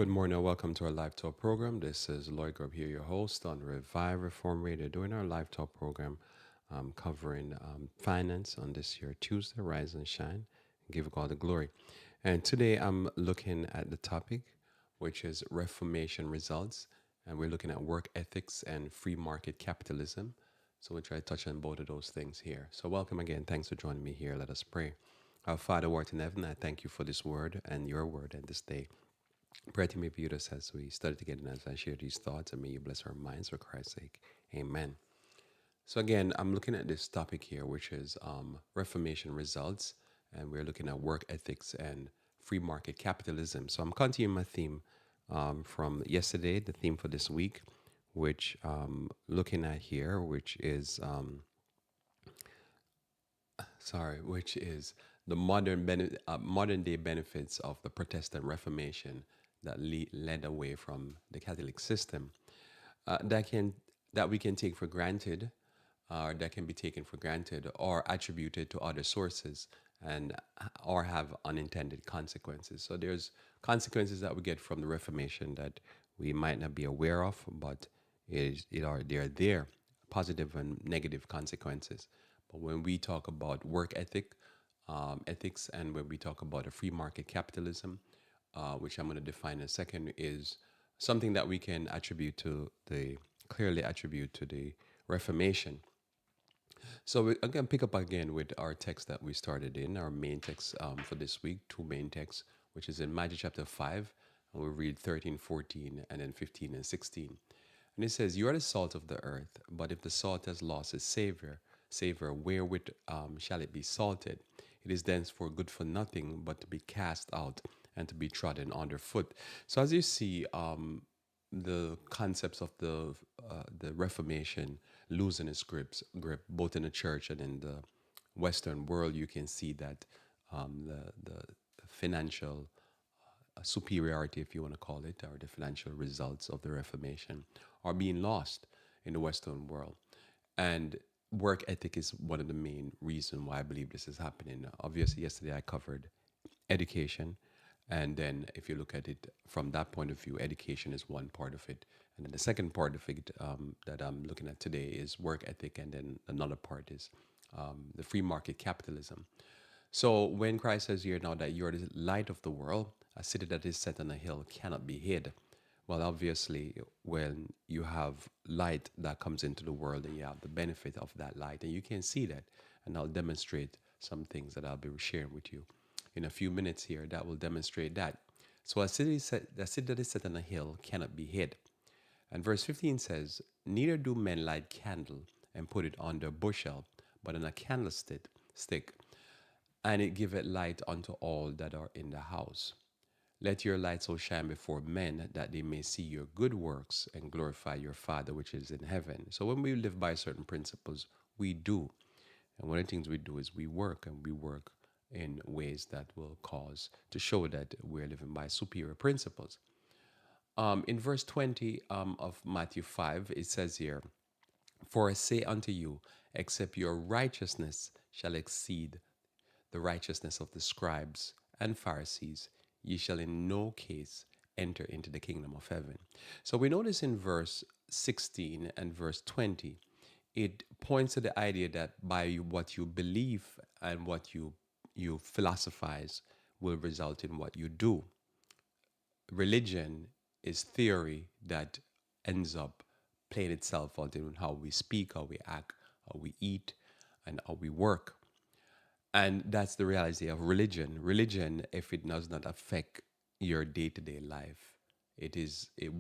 Good morning and welcome to our live talk program. This is Lloyd Grubb here, your host on Revive Reform Radio, doing our live talk program covering finance on this year, Tuesday, Rise and Shine, give God the glory. And today I'm looking at the topic, which is Reformation results, and we're looking at work ethics and free market capitalism. So we'll try to touch on both of those things here. So welcome again. Thanks for joining me here. Let us pray. Our Father, who art in heaven, I thank you for this word and your word and this day. Pray to me, be with us as we study together and as I share these thoughts, and may you bless our minds for Christ's sake. Amen. So again, I'm looking at this topic here, which is Reformation results, and we're looking at work ethics and free market capitalism. So I'm continuing my theme from yesterday, the theme for this week, which looking at here, which is which is the modern day benefits of the Protestant Reformation that led away from the Catholic system that we can take for granted, or that can be taken for granted, or attributed to other sources, and or have unintended consequences. So there's consequences that we get from the Reformation that we might not be aware of, but they're there, positive and negative consequences. But when we talk about ethics, and when we talk about a free market capitalism, which I'm going to define in a second, is something that we can clearly attribute to the Reformation. So we're going to pick up again with our text that we started in, our main text for this week, two main texts, which is in Matthew chapter 5, and we'll read 13, 14, and then 15 and 16. And it says, "You are the salt of the earth, but if the salt has lost its savor, wherewith shall it be salted? It is thenceforth good for nothing but to be cast out and to be trodden underfoot." So as you see, the concepts of the Reformation losing its grip, both in the church and in the Western world, you can see that the financial superiority, if you want to call it, or the financial results of the Reformation are being lost in the Western world. And work ethic is one of the main reasons why I believe this is happening. Obviously, yesterday I covered education. And then if you look at it from that point of view, education is one part of it. And then the second part of it that I'm looking at today is work ethic. And then another part is the free market capitalism. So when Christ says here now that you're the light of the world, a city that is set on a hill cannot be hid. Well, obviously, when you have light that comes into the world and you have the benefit of that light, and you can see that, and I'll demonstrate some things that I'll be sharing with you in a few minutes here that will demonstrate that. So a city that is set on a hill cannot be hid. And verse 15 says, "Neither do men light candle and put it under a bushel, but on a candlestick, and it giveth light unto all that are in the house. Let your light so shine before men that they may see your good works and glorify your Father which is in heaven." So when we live by certain principles, we do. And one of the things we do is we work, and we work in ways that will cause to show that we're living by superior principles. In verse 20 of Matthew 5, it says here, "For I say unto you, except your righteousness shall exceed the righteousness of the scribes and Pharisees, ye shall in no case enter into the kingdom of heaven." So we notice in verse 16 and verse 20, it points to the idea that by what you believe and what you philosophize will result in what you do. Religion is theory that ends up playing itself out in how we speak, how we act, how we eat, and how we work. And that's the reality of religion. Religion, if it does not affect your day-to-day life,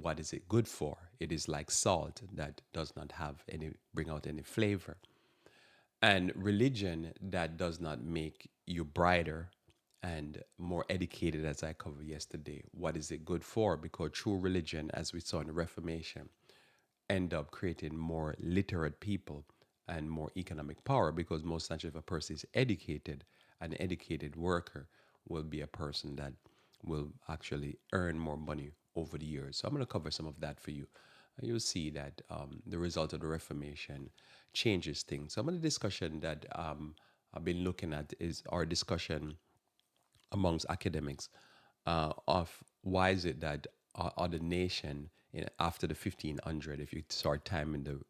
what is it good for? It is like salt that does not bring out any flavor. And religion that does not make you brighter and more educated, as I covered yesterday, what is it good for? Because true religion, as we saw in the Reformation, end up creating more literate people and more economic power, because most naturally, if a person is educated, an educated worker will be a person that will actually earn more money over the years. So I'm going to cover some of that for you. And you'll see that the result of the Reformation changes things. Some of the discussion that I've been looking at is our discussion amongst academics of why is it that other nation after the 1500, if you start timing the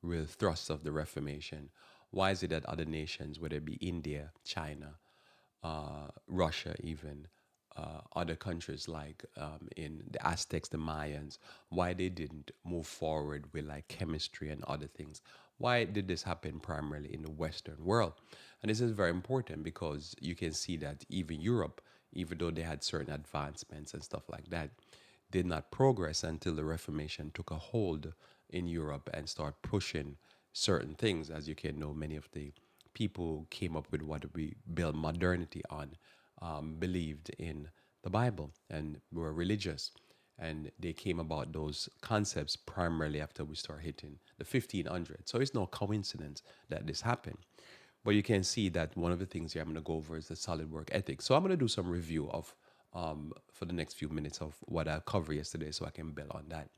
real thrust of the Reformation, why is it that other nations, whether it be India, China, Russia, even other countries like in the Aztecs, the Mayans, why they didn't move forward with like chemistry and other things? Why did this happen primarily in the Western world? And this is very important because you can see that even Europe, even though they had certain advancements and stuff like that, did not progress until the Reformation took a hold in Europe and started pushing certain things. As you can know, many of the people who came up with what we build modernity on believed in the Bible and were religious. And they came about those concepts primarily after we start hitting the 1500s. So it's no coincidence that this happened. But you can see that one of the things here I'm going to go over is the solid work ethic. So I'm going to do some review of, for the next few minutes, of what I covered yesterday so I can build on that.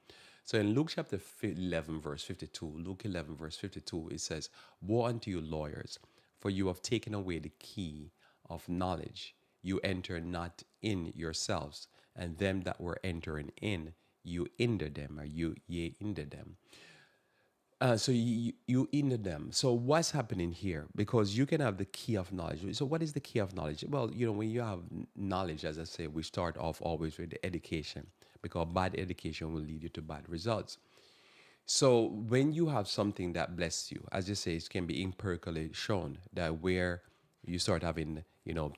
So in Luke chapter 11, verse 52, Luke 11, verse 52, it says, "Woe unto you, lawyers, for you have taken away the key of knowledge. You enter not in yourselves, and them that were entering in, you hinder them, or ye hinder them." So you hinder them. So what's happening here? Because you can have the key of knowledge. So what is the key of knowledge? Well, when you have knowledge, as I say, we start off always with the education, because bad education will lead you to bad results. So when you have something that bless you, as you say, it can be empirically shown that where you start having,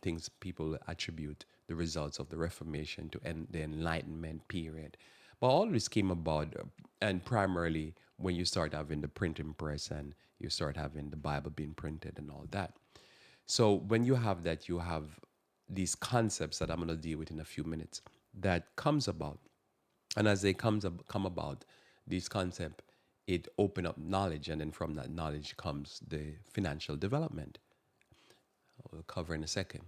things people attribute the results of the Reformation to end the Enlightenment period. But all this came about, and primarily when you start having the printing press and you start having the Bible being printed and all that. So when you have that, you have these concepts that I'm going to deal with in a few minutes that comes about. And as they come about, these concepts, it open up knowledge, and then from that knowledge comes the financial development. We'll cover in a second.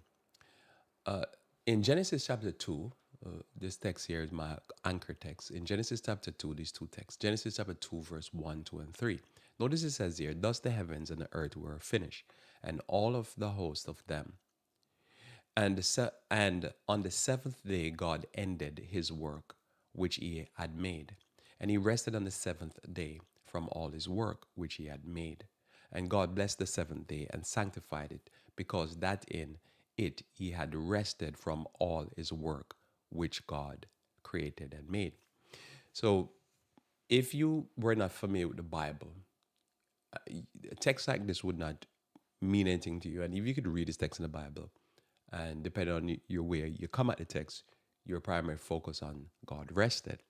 In Genesis chapter 2, this text here is my anchor text. In Genesis chapter 2, these two texts, Genesis chapter 2, verse 1, 2, and 3. Notice it says here, "Thus the heavens and the earth were finished, and all of the host of them. And on the seventh day, God ended his work which he had made. And he rested on the seventh day from all his work which he had made. And God blessed the seventh day and sanctified it, because that in it he had rested from all his work which God created and made." So if you were not familiar with the Bible, a text like this would not mean anything to you. And if you could read this text in the Bible, and depending on your way you come at the text, your primary focus on God rested.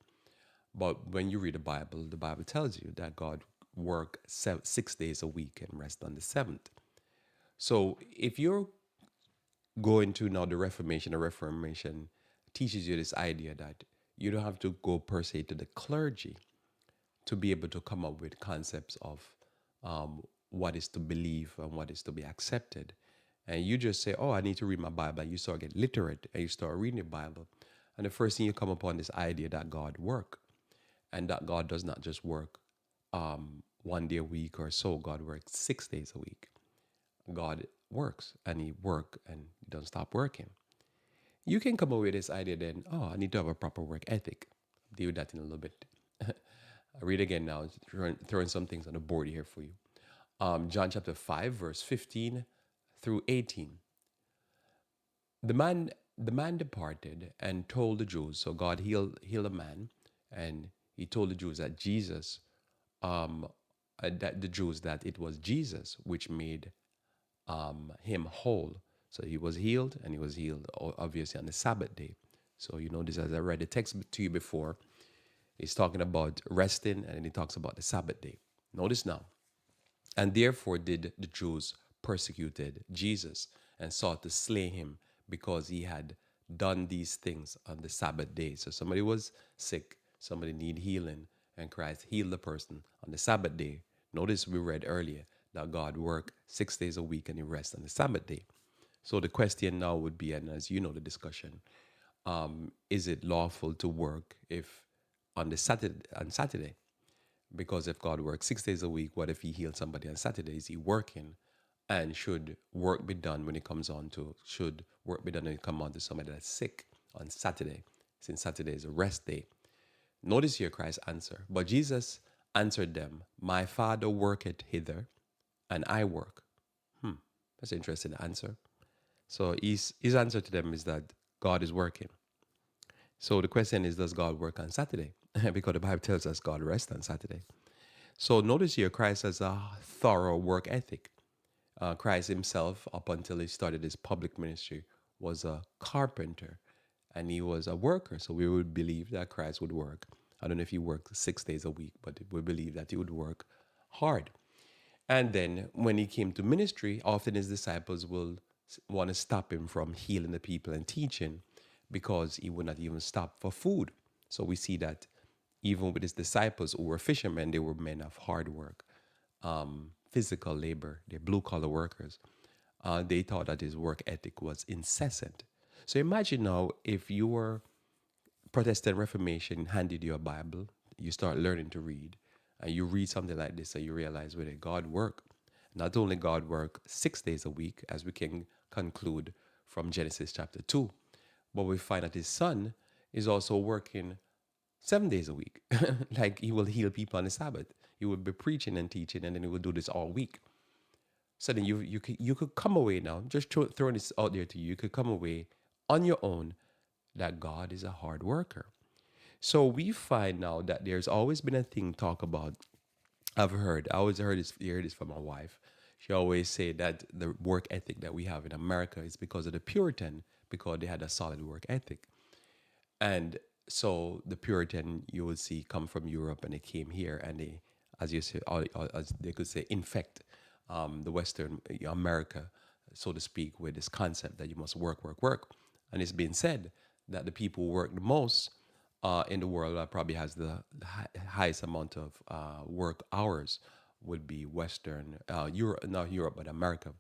But when you read the Bible tells you that God worked 6 days a week and rest on the seventh. So if you're going to now the Reformation teaches you this idea that you don't have to go per se to the clergy to be able to come up with concepts of what is to believe and what is to be accepted. And you just say, "Oh, I need to read my Bible." And you start get literate and you start reading the Bible. And the first thing you come upon this idea that God work, and that God does not just work 1 day a week or so. God works 6 days a week. God works and he work and he don't stop working. You can come up with this idea then, "Oh, I need to have a proper work ethic." I'll deal with that in a little bit. I'll read again now, throwing some things on the board here for you. John chapter 5, verse 15 through 18. The man departed and told the Jews. So God healed a man, and he told the Jews that that the Jews that it was Jesus which made him whole. So he was healed, and he was healed obviously on the Sabbath day. So this, as I read the text to you before, he's talking about resting, and then he talks about the Sabbath day. Notice now. "And therefore did the Jews persecuted Jesus and sought to slay him, because he had done these things on the Sabbath day." So somebody was sick, somebody need healing, and Christ healed the person on the Sabbath day. Notice we read earlier that God worked 6 days a week and he rests on the Sabbath day. So the question now would be, and as you know the discussion, is it lawful to work if on Saturday? Because if God works 6 days a week, what if he healed somebody on Saturday? Is he working? And should work be done when it comes on to, should work be done when it comes on to somebody that's sick on Saturday, since Saturday is a rest day? Notice here Christ's answer. But Jesus answered them, my Father worketh hither, and I work. That's an interesting answer. So his answer to them is that God is working. So the question is, does God work on Saturday? Because the Bible tells us God rests on Saturday. So notice here, Christ has a thorough work ethic. Christ himself, up until he started his public ministry, was a carpenter and he was a worker. So we would believe that Christ would work. I don't know if he worked 6 days a week, but we believe that he would work hard. And then when he came to ministry, often his disciples will want to stop him from healing the people and teaching because he would not even stop for food. So we see that even with his disciples who were fishermen, they were men of hard work, physical labor, they're blue collar workers. They thought that his work ethic was incessant. So imagine now if your Protestant Reformation handed you a Bible, you start learning to read, and you read something like this and you realize where God work. Not only God work 6 days a week, as we can conclude from Genesis chapter 2, but we find that his son is also working 7 days a week. Like he will heal people on the Sabbath. He will be preaching and teaching, and then he will do this all week. So then you could come away now, just throwing this out there to you, you could come away on your own that God is a hard worker. So we find now that there's always been a thing talk about. I always hear this from my wife. She always say that the work ethic that we have in America is because of the Puritan, because they had a solid work ethic. And so the Puritan you would see come from Europe and they came here and they, as you say, as they could say, infect the Western America, so to speak, with this concept that you must work, work, work. And it's been said that the people who work the most in the world that probably has the highest amount of work hours would be Western Europe, not Europe, but America.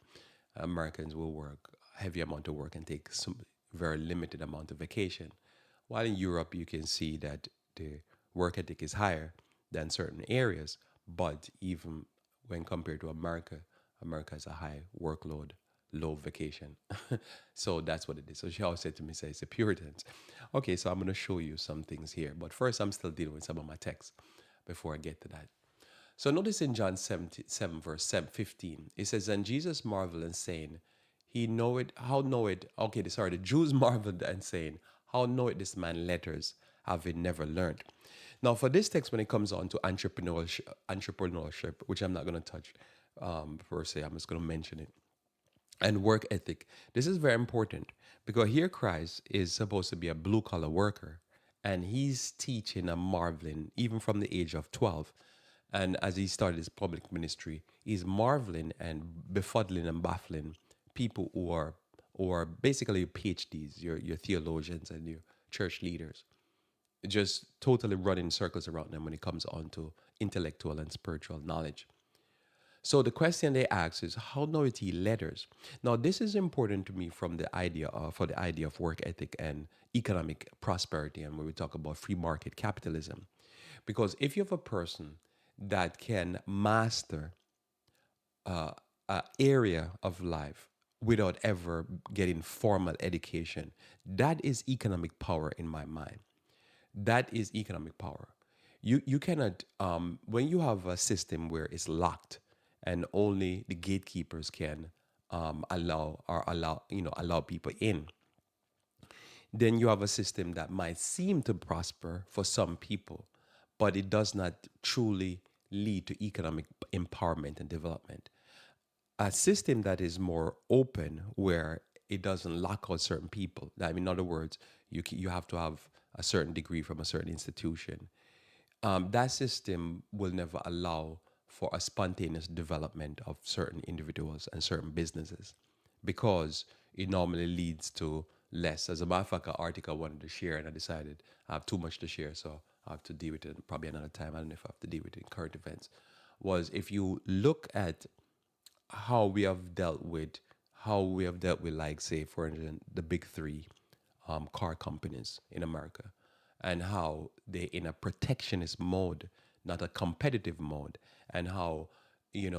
Americans will work heavy amount of work and take some very limited amount of vacation. While in Europe, you can see that the work ethic is higher than certain areas, but even when compared to America, America has a high workload, low vacation. So that's what it is. So she always said to me, say, it's the Puritans. Okay, so I'm going to show you some things here. But first, I'm still dealing with some of my texts before I get to that. So notice in John 7, verse 15, it says, and Jesus marveled and saying, he know it, how know it, okay, sorry, the Jews marveled and saying, how know it this man letters, having never learned. Now, for this text, when it comes on to entrepreneurship, which I'm not going to touch per se, I'm just going to mention it, and work ethic. This is very important because here Christ is supposed to be a blue collar worker and he's teaching and marveling even from the age of 12. And as he started his public ministry, he's marveling and befuddling and baffling people who are basically PhDs, your theologians and your church leaders, just totally running circles around them when it comes on to intellectual and spiritual knowledge. So the question they ask is, how knoweth he letters? Now, this is important to me from the idea of, for the idea of work ethic and economic prosperity, and when we talk about free market capitalism. Because if you have a person that can master an area of life without ever getting formal education, that is economic power in my mind. That is economic power. You cannot when you have a system where it's locked and only the gatekeepers can allow people in, then you have a system that might seem to prosper for some people, but it does not truly lead to economic empowerment and development. A system that is more open, where it doesn't lock out certain people. I mean, in other words, you have to have a certain degree from a certain institution. That system will never allow for a spontaneous development of certain individuals and certain businesses because it normally leads to less. As a matter of fact, an article I wanted to share and I decided I have too much to share, so I have to deal with it probably another time. I don't know if I have to deal with it in current events. Was if you look at how we have dealt with like, say, for instance, the big three car companies in America, and how they in a protectionist mode, not a competitive mode, and how the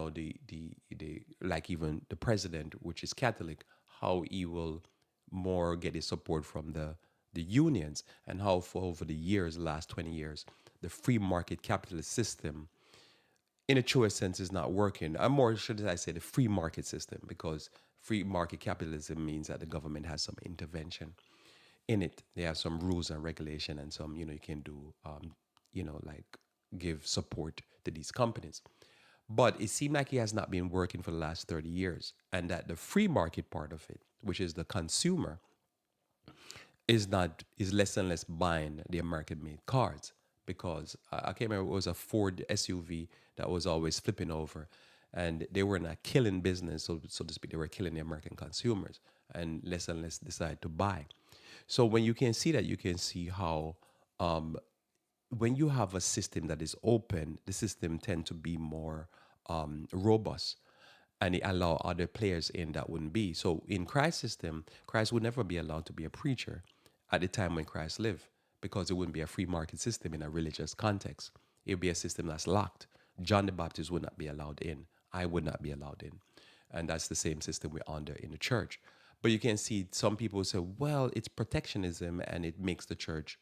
like even the president, which is Catholic, how he will more get his support from the unions, and how for over the years, the last 20 years, the free market capitalist system, in a truer sense, is not working. Or more, should I say, the free market system, because free market capitalism means that the government has some intervention in it. They have some rules and regulation, and some, you can do, like give support to these companies. But it seemed like it has not been working for the last 30 years, and that the free market part of it, which is the consumer, is less and less buying the American made cars, because I can't remember, it was a Ford SUV that was always flipping over, and they were in a killing business, so to speak. They were killing the American consumers, and less decide to buy. So when you can see that, you can see how, when you have a system that is open, the system tend to be more robust, and it allow other players in that wouldn't be. So in Christ's system, Christ would never be allowed to be a preacher at the time when Christ lived, because it wouldn't be a free market system in a religious context. It would be a system that's locked. John the Baptist would not be allowed in. I would not be allowed in. And that's the same system we're under in the church. But you can see some people say, well, it's protectionism, and it makes the church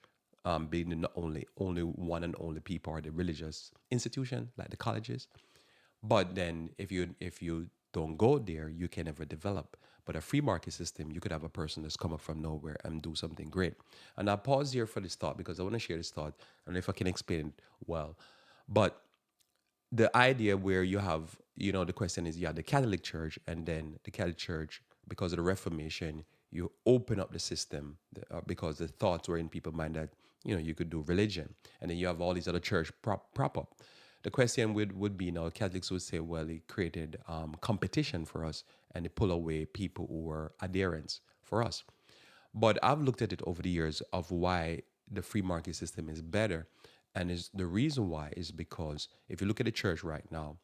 being the only one and only people, or the religious institution like the colleges. But then if you don't go there, you can never develop. But a free market system, you could have a person that's come up from nowhere and do something great. And I'll pause here for this thought, because I want to share this thought, and if I can explain it well. But the idea where you have, the question is, the Catholic Church, and then the Catholic Church, because of the Reformation, you open up the system, because the thoughts were in people's mind that, you could do religion. And then you have all these other church prop up. The question would be, now Catholics would say, well, it created competition for us, and it pull away people who were adherents for us. But I've looked at it over the years of why the free market system is better. And is the reason why is because if you look at the church right now,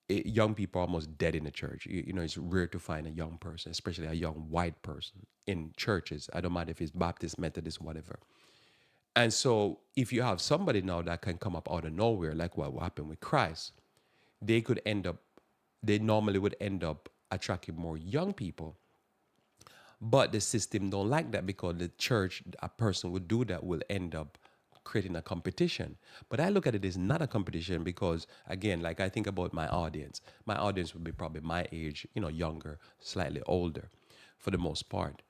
young people are almost dead in the church. It's rare to find a young person, especially a young white person, in churches. I don't mind if it's Baptist, Methodist, whatever. And so if you have somebody now that can come up out of nowhere, like what happened with Christ, they could end up, they normally would end up attracting more young people. But the system don't like that, because the church, a person would do that, will end up creating a competition. But I look at it as not a competition, because again, like I think about my audience. My audience would be probably my age, younger, slightly older, for the most part.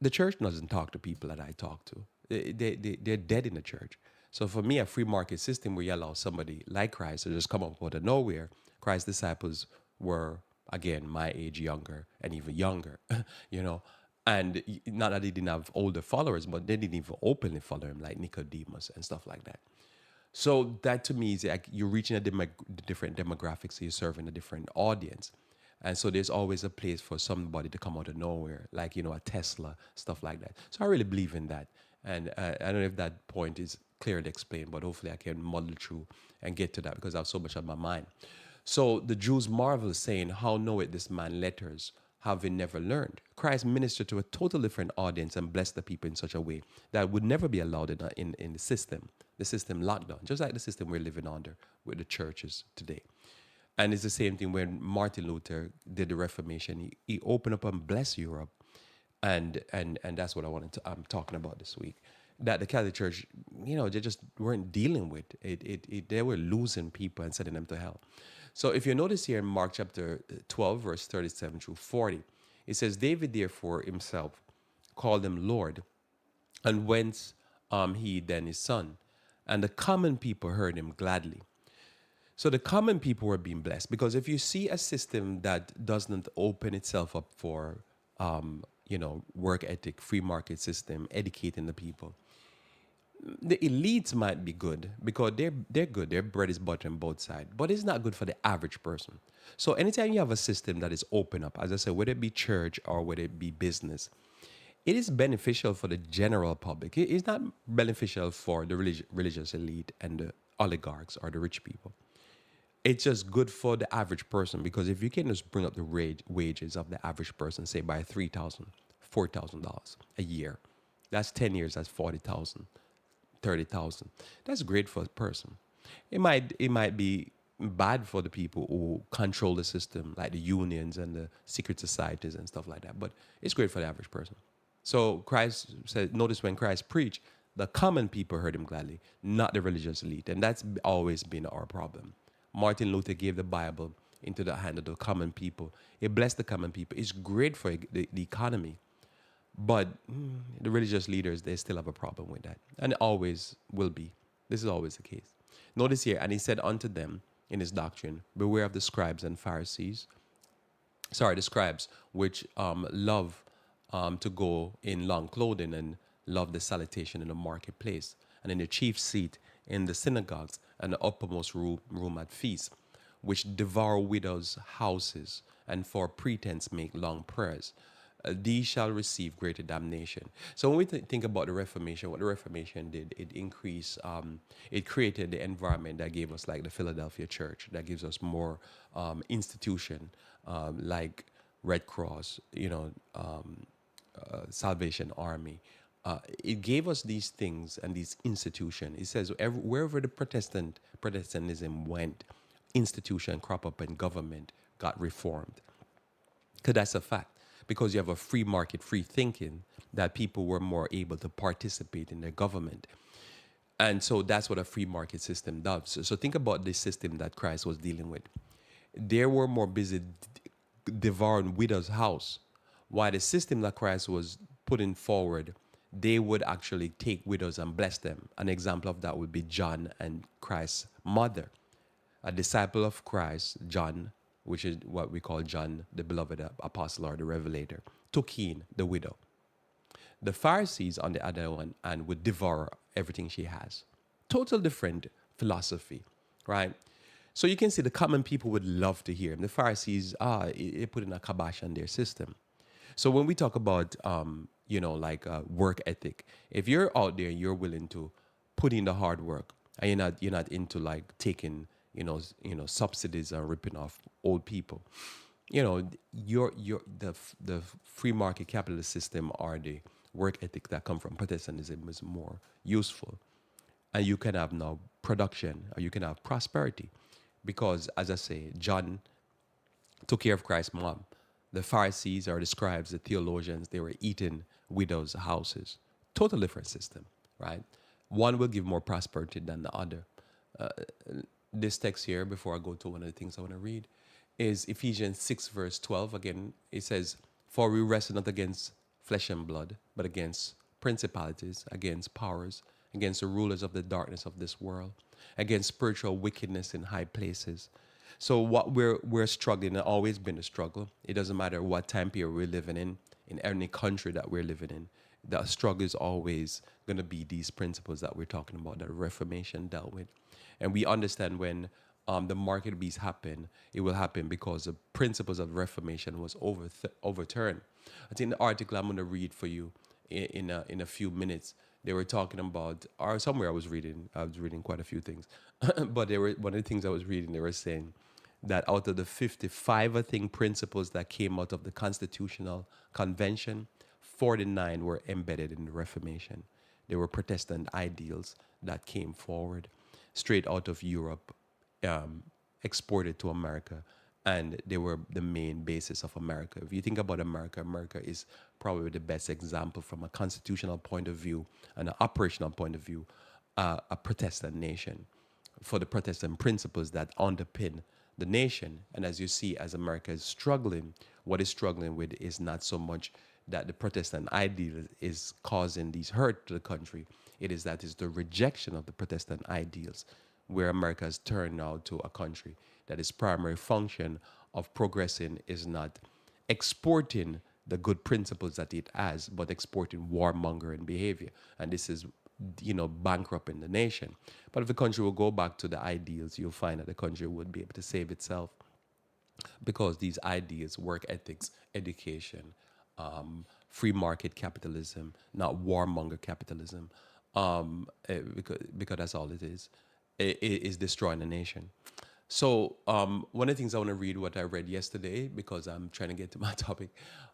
The church doesn't talk to people that I talk to. They're dead in the church. So for me, a free market system where you allow somebody like Christ to just come up out of nowhere. Christ's disciples were, again, my age, younger, and even younger, And not that they didn't have older followers, but they didn't even openly follow him, like Nicodemus and stuff like that. So that to me is like you're reaching a different demographics, so you're serving a different audience. And so there's always a place for somebody to come out of nowhere, like, a Tesla, stuff like that. So I really believe in that. And I don't know if that point is clearly explained, but hopefully I can muddle through and get to that, because I have so much on my mind. So the Jews marvel, saying, how knoweth this man letters, having never learned? Christ ministered to a total different audience and blessed the people in such a way that would never be allowed in the system lockdown, just like the system we're living under with the churches today. And it's the same thing when Martin Luther did the Reformation. He opened up and blessed Europe. And that's what I'm talking about this week. That the Catholic Church, they just weren't dealing with it. They were losing people and sending them to hell. So if you notice here in Mark chapter 12, verse 37 through 40, it says, David therefore himself called him Lord, and whence he then his son. And the common people heard him gladly. So the common people were being blessed, because if you see a system that doesn't open itself up for, work ethic, free market system, educating the people, the elites might be good because they're good. Their bread is butter on both sides, but it's not good for the average person. So anytime you have a system that is open up, as I said, whether it be church or whether it be business, it is beneficial for the general public. It's not beneficial for the religious elite and the oligarchs or the rich people. It's just good for the average person, because if you can just bring up the wages of the average person, say by $3,000, $4,000 a year, that's 10 years, that's 40,000, 30,000. That's great for a person. It might be bad for the people who control the system, like the unions and the secret societies and stuff like that, but it's great for the average person. So Christ said, notice when Christ preached, the common people heard him gladly, not the religious elite. And that's always been our problem. Martin Luther gave the Bible into the hand of the common people. It blessed the common people. It's great for the economy. But the religious leaders, they still have a problem with that. And it always will be. This is always the case. Notice here, and he said unto them in his doctrine, beware of the scribes and Pharisees, the scribes, which love to go in long clothing and love the salutation in the marketplace and in the chief seat in the synagogues and the uppermost room at feasts, which devour widows' houses and for pretense make long prayers. These shall receive greater damnation. So when we think about the Reformation, what the Reformation did, it increased, it created the environment that gave us like the Philadelphia Church, that gives us more institution, like Red Cross, Salvation Army. It gave us these things and these institutions. It says wherever the Protestantism went, institution crop up and government got reformed. Because that's a fact. Because you have a free market, free thinking, that people were more able to participate in their government. And so that's what a free market system does. So think about the system that Christ was dealing with. They were more busy devouring widows' house, while the system that Christ was putting forward, they would actually take widows and bless them. An example of that would be John and Christ's mother. A disciple of Christ, John, which is what we call John, the beloved apostle or the revelator, took in the widow. The Pharisees, on the other one, and would devour everything she has. Total different philosophy, right? So you can see the common people would love to hear him. The Pharisees, it put in a kibosh on their system. So when we talk about, work ethic, if you're out there, you're willing to put in the hard work, and you're not into like taking, subsidies and ripping off old people. The free market capitalist system or the work ethic that come from Protestantism is more useful, and you can have now production or you can have prosperity, because as I say, John took care of Christ's mom. The Pharisees or the scribes, the theologians, they were eating widows' houses. Total different system, right? One will give more prosperity than the other. This text here, before I go to one of the things I want to read, is Ephesians 6, verse 12. Again, it says, for we wrestle not against flesh and blood, but against principalities, against powers, against the rulers of the darkness of this world, against spiritual wickedness in high places. So what we're struggling, and always been a struggle. It doesn't matter what time period we're living in any country that we're living in. The struggle is always going to be these principles that we're talking about, that Reformation dealt with. And we understand when the market beast happen, it will happen because the principles of Reformation was overturned. I think the article I'm going to read for you in a few minutes, they were talking about, or somewhere I was reading quite a few things, but one of the things I was reading, they were saying that out of the 55, I think, principles that came out of the Constitutional Convention, 49 were embedded in the Reformation. They were Protestant ideals that came forward straight out of Europe, exported to America, and they were the main basis of America. If you think about America, America is probably the best example from a constitutional point of view and an operational point of view, a Protestant nation, for the Protestant principles that underpin the nation. And as you see, as America is struggling, what it's struggling with is not so much that the Protestant ideal is causing these hurt to the country. It is that it's the rejection of the Protestant ideals, where America has turned now to a country that its primary function of progressing is not exporting the good principles that it has, but exporting warmongering behavior. And this is, bankrupting the nation. But if the country will go back to the ideals, you'll find that the country would be able to save itself, because these ideas, work ethics, education, free market capitalism, not warmonger capitalism, because that's all it is. It is destroying the nation. So one of the things I want to read, what I read yesterday, because I'm trying to get to my topic,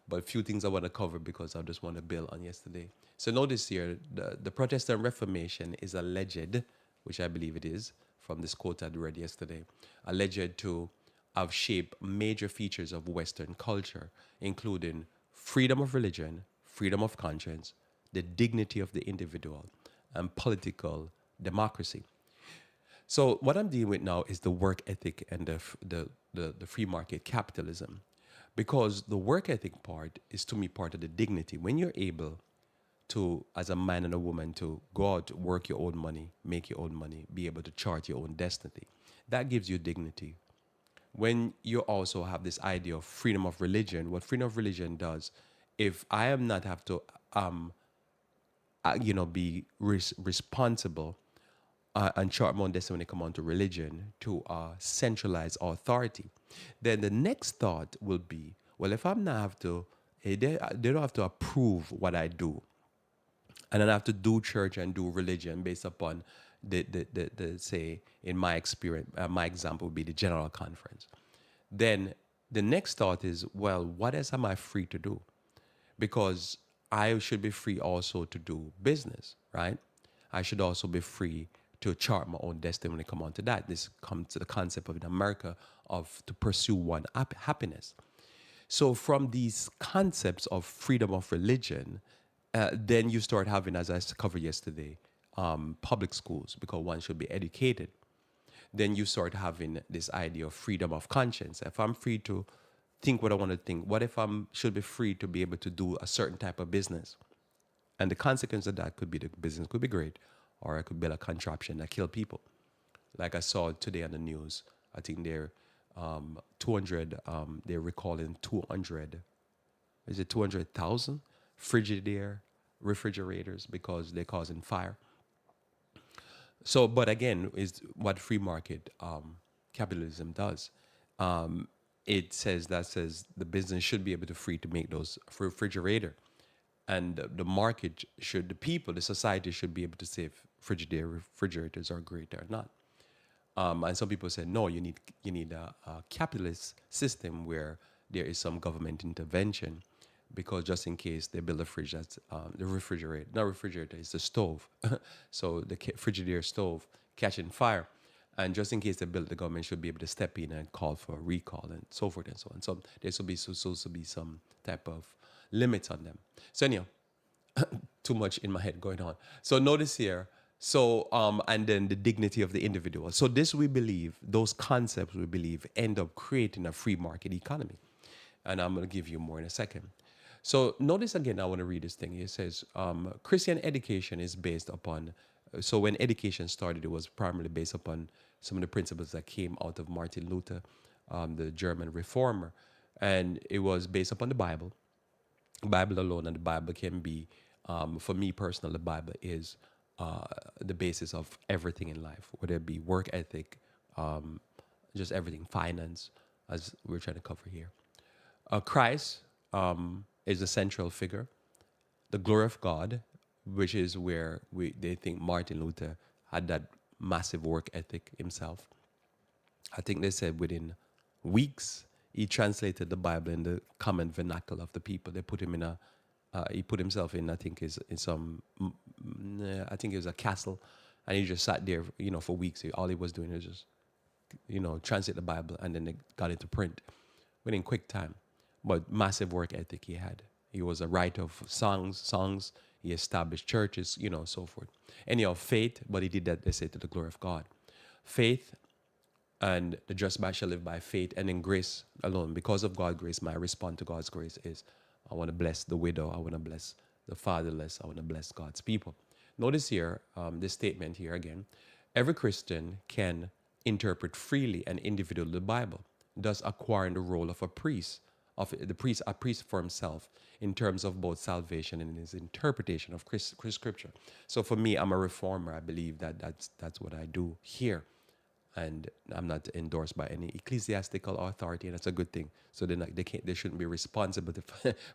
but a few things I want to cover because I just want to build on yesterday. So notice here, the Protestant Reformation is alleged, which I believe it is, from this quote I read yesterday, alleged to have shaped major features of Western culture, including freedom of religion, freedom of conscience, the dignity of the individual, and political democracy. So what I'm dealing with now is the work ethic and the free market capitalism, because the work ethic part is to me part of the dignity. When you're able to, as a man and a woman, to go out, work your own money, make your own money, be able to chart your own destiny, that gives you dignity. When you also have this idea of freedom of religion, what freedom of religion does, if I am not have to, be responsible and chart my own destiny when it comes on to religion, to centralize authority, then the next thought will be, well, if I'm not have to, they don't have to approve what I do, and then I have to do church and do religion based upon the say, in my experience, my example would be the general conference. Then the next thought is, well, what else am I free to do? Because I should be free also to do business, right? I should also be free to chart my own destiny when it comes on to that. This comes to the concept of in America of to pursue one happiness. So from these concepts of freedom of religion, then you start having, as I covered yesterday, public schools, because one should be educated. Then you start having this idea of freedom of conscience. If I'm free to think what I want to think, what if I should be free to be able to do a certain type of business? And the consequence of that could be the business could be great, or I could build a contraption that kill people. Like I saw today on the news, I think they're 200. They're recalling 200. Is it 200,000 Frigidaire refrigerators because they're causing fire? So, but again, is what free market capitalism does. It says the business should be able to free to make those refrigerator, and the market should, the people, the society should be able to say if Frigidaire refrigerators are great or not. And some people say no, you need a capitalist system where there is some government intervention, because just in case they build a fridge that's the refrigerator, not refrigerator, it's the stove. So the Frigidaire stove catching fire, and just in case they build, the government should be able to step in and call for a recall and so forth and so on. So there should be supposed to be some type of limits on them. So anyhow, too much in my head going on. So notice here. So and then the dignity of the individual. So this, we believe, those concepts, we believe, end up creating a free market economy. And I'm going to give you more in a second. So notice again, I want to read this thing. It says Christian education is based upon. So when education started, it was primarily based upon some of the principles that came out of Martin Luther, the German reformer, and it was based upon the Bible alone. And the Bible can be, for me personally, the Bible is the basis of everything in life, whether it be work ethic, just everything, finance, as we're trying to cover here. Christ is the central figure. The glory of God, which is where they think Martin Luther had that massive work ethic himself. I think they said within weeks he translated the Bible in the common vernacular of the people. They put him in he put himself in, I think, I think it was a castle, and he just sat there, for weeks. All he was doing was just, translate the Bible, and then it got into print within quick time. But massive work ethic he had. He was a writer of songs. He established churches, so forth. Anyhow, faith, but he did that, they say, to the glory of God. Faith, and the just man shall live by faith, and in grace alone. Because of God's grace, my response to God's grace is, I want to bless the widow. I want to bless the fatherless. I want to bless God's people. Notice here, this statement here again. Every Christian can interpret freely and individually the Bible, thus acquiring the role of a priest, a priest for himself in terms of both salvation and his interpretation of Scripture. So for me, I'm a reformer. I believe that that's what I do here. And I'm not endorsed by any ecclesiastical authority, and that's a good thing. So they shouldn't be responsible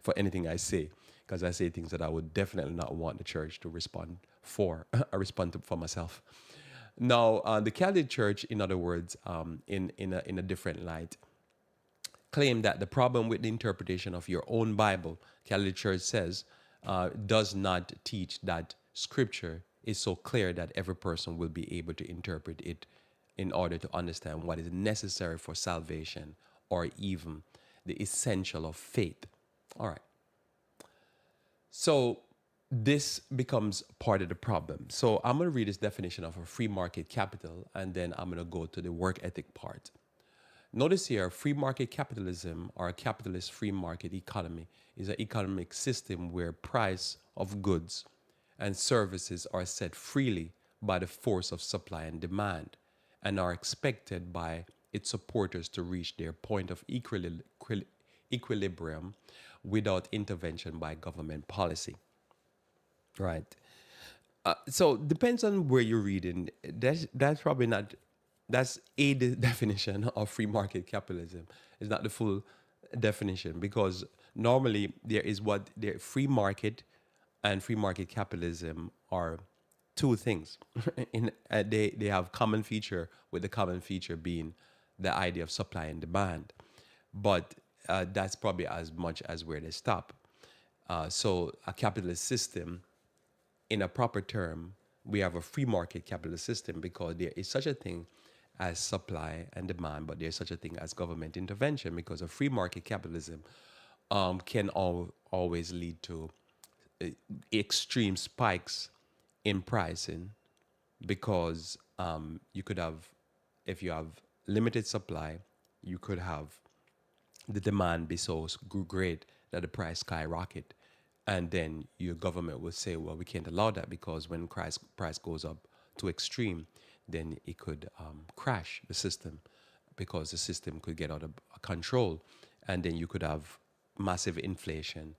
for anything I say, because I say things that I would definitely not want the church to respond for. I respond for myself. Now, the Catholic Church, in other words, in a different light, claim that the problem with the interpretation of your own Bible, Catholic Church says, does not teach that Scripture is so clear that every person will be able to interpret it in order to understand what is necessary for salvation, or even the essential of faith. All right. So this becomes part of the problem. So I'm going to read this definition of a free market capital, and then I'm going to go to the work ethic part. Notice here, free market capitalism or a capitalist free market economy is an economic system where price of goods and services are set freely by the force of supply and demand and are expected by its supporters to reach their point of equilibrium without intervention by government policy. Right. So depends on where you're reading. That's probably not. That's a definition of free market capitalism. It's not the full definition because normally there is what the free market and free market capitalism are two things. They have common feature, with the common feature being the idea of supply and demand, but that's probably as much as where they stop. So a capitalist system, in a proper term, we have a free market capitalist system because there is such a thing as supply and demand, but there's such a thing as government intervention because a free market capitalism can always lead to extreme spikes in pricing because you could have, if you have limited supply, you could have the demand be so great that the price skyrocket. And then your government would say, well, we can't allow that because when price goes up to extreme, then it could crash the system because the system could get out of control. And then you could have massive inflation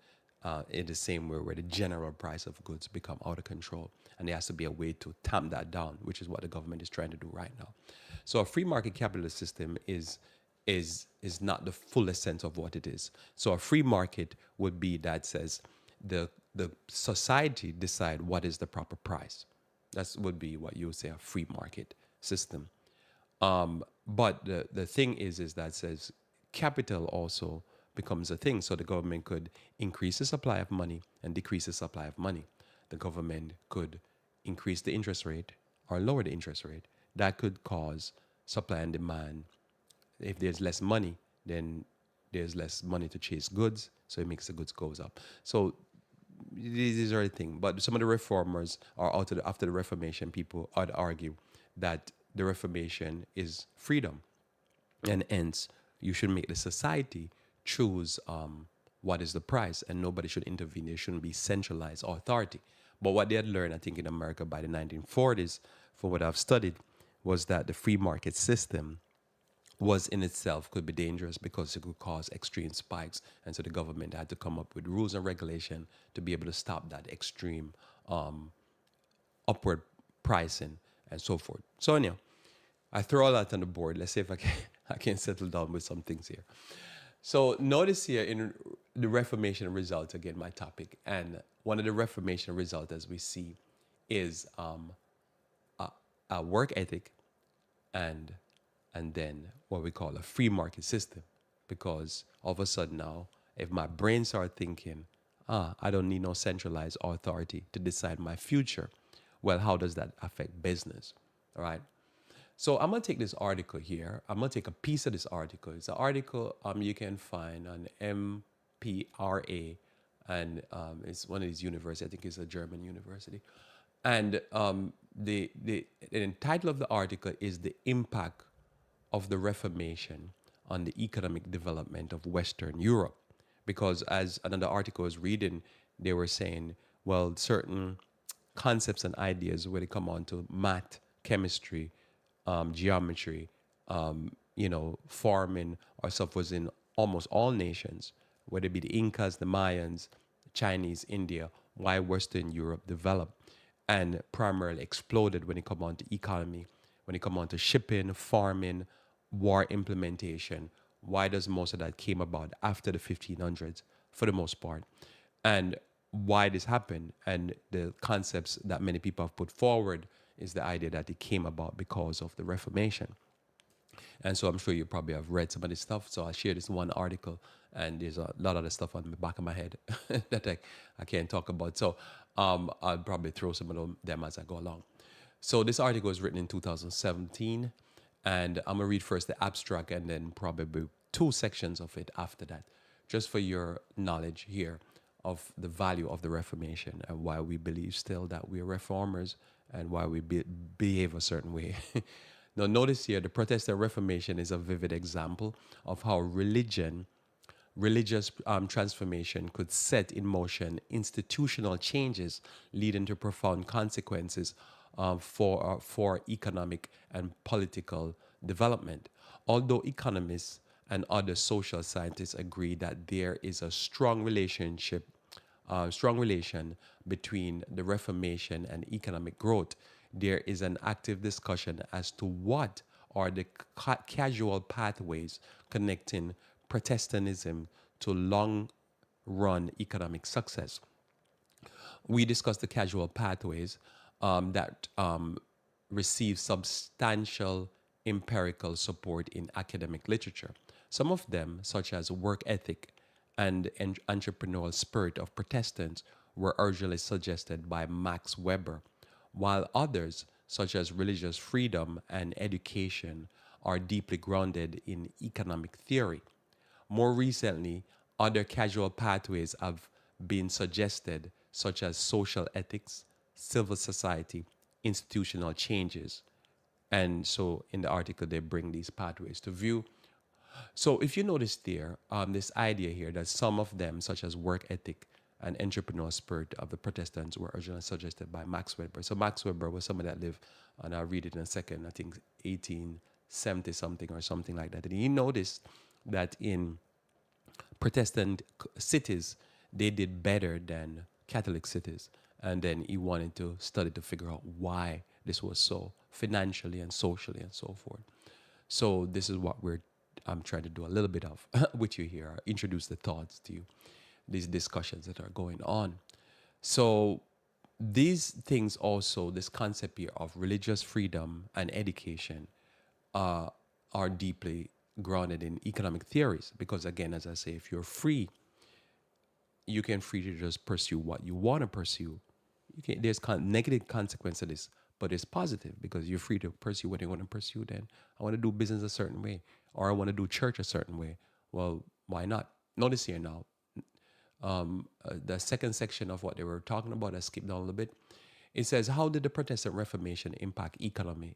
in the same way where the general price of goods become out of control. And there has to be a way to tamp that down, which is what the government is trying to do right now. So a free market capitalist system is not the fullest sense of what it is. So a free market would be that says the society decide what is the proper price. That would be what you would say a free market system. But the thing is that says capital also becomes a thing. So the government could increase the supply of money and decrease the supply of money. The government could increase the interest rate or lower the interest rate. That could cause supply and demand. If there's less money, then there's less money to chase goods, so it makes the goods goes up. So these are the things. But some of the reformers are after the Reformation, people would argue that the Reformation is freedom, and hence you should make the society choose what is the price, and nobody should intervene. There shouldn't be centralized authority. But what they had learned, I think, in America by the 1940s, from what I've studied, was that the free market system was in itself could be dangerous because it could cause extreme spikes. And so the government had to come up with rules and regulation to be able to stop that extreme upward pricing and so forth. So anyhow, I throw all that on the board. Let's see if I can settle down with some things here. So notice here in the Reformation results, again, my topic. And one of the Reformation results, as we see, is a work ethic and then what we call a free market system. Because all of a sudden now, if my brain starts thinking, I don't need no centralized authority to decide my future, well, how does that affect business? All right. So I'm going to take this article here. I'm going to take a piece of this article. It's an article you can find on MPRA, and it's one of these universities. I think it's a German university. And the title of the article is The Impact of the Reformation on the Economic Development of Western Europe. Because as another article I was reading, they were saying, well, certain concepts and ideas when it come on to math, chemistry, geometry, farming or stuff was in almost all nations, whether it be the Incas, the Mayans, Chinese, India, why Western Europe developed and primarily exploded when it come on to economy, when it come on to shipping, farming, war implementation. Why does most of that came about after the 1500s for the most part? And why this happened and the concepts that many people have put forward is the idea that it came about because of the Reformation. And so I'm sure you probably have read some of this stuff. So I'll share this one article, and there's a lot of the stuff on the back of my head that I can't talk about. So I'll probably throw some of them as I go along. So this article was written in 2017, and I'm going to read first the abstract and then probably two sections of it after that, just for your knowledge here. of the value of the Reformation and why we believe still that we are reformers and why we behave a certain way. Now, notice here the Protestant Reformation is a vivid example of how religious transformation could set in motion institutional changes leading to profound consequences for economic and political development. Although economists and other social scientists agree that there is a strong relation between the Reformation and economic growth, there is an active discussion as to what are the casual pathways connecting Protestantism to long run economic success. We discussed the casual pathways that receive substantial empirical support in academic literature. Some of them, such as work ethic and entrepreneurial spirit of Protestants, were originally suggested by Max Weber, while others, such as religious freedom and education, are deeply grounded in economic theory. More recently, other casual pathways have been suggested, such as social ethics, civil society, institutional changes. And so in the article, they bring these pathways to view. So if you notice there, this idea here that some of them, such as work ethic and entrepreneurial spirit of the Protestants, were originally suggested by Max Weber. So Max Weber was someone that lived, and I'll read it in a second, I think 1870 something or something like that. And he noticed that in Protestant cities, they did better than Catholic cities. And then he wanted to study to figure out why this was so financially and socially and so forth. So this is what I'm trying to do a little bit of with you here. Introduce the thoughts to you, these discussions that are going on. So these things also, this concept here of religious freedom and education are deeply grounded in economic theories because, again, as I say, if you're free, you can free to just pursue what you want to pursue. There's negative consequence of this, but it's positive because you're free to pursue what you want to pursue. Then I want to do business a certain way, or I want to do church a certain way. Well, why not? Notice here now, the second section of what they were talking about, I skipped down a little bit. It says, how did the Protestant Reformation impact economy?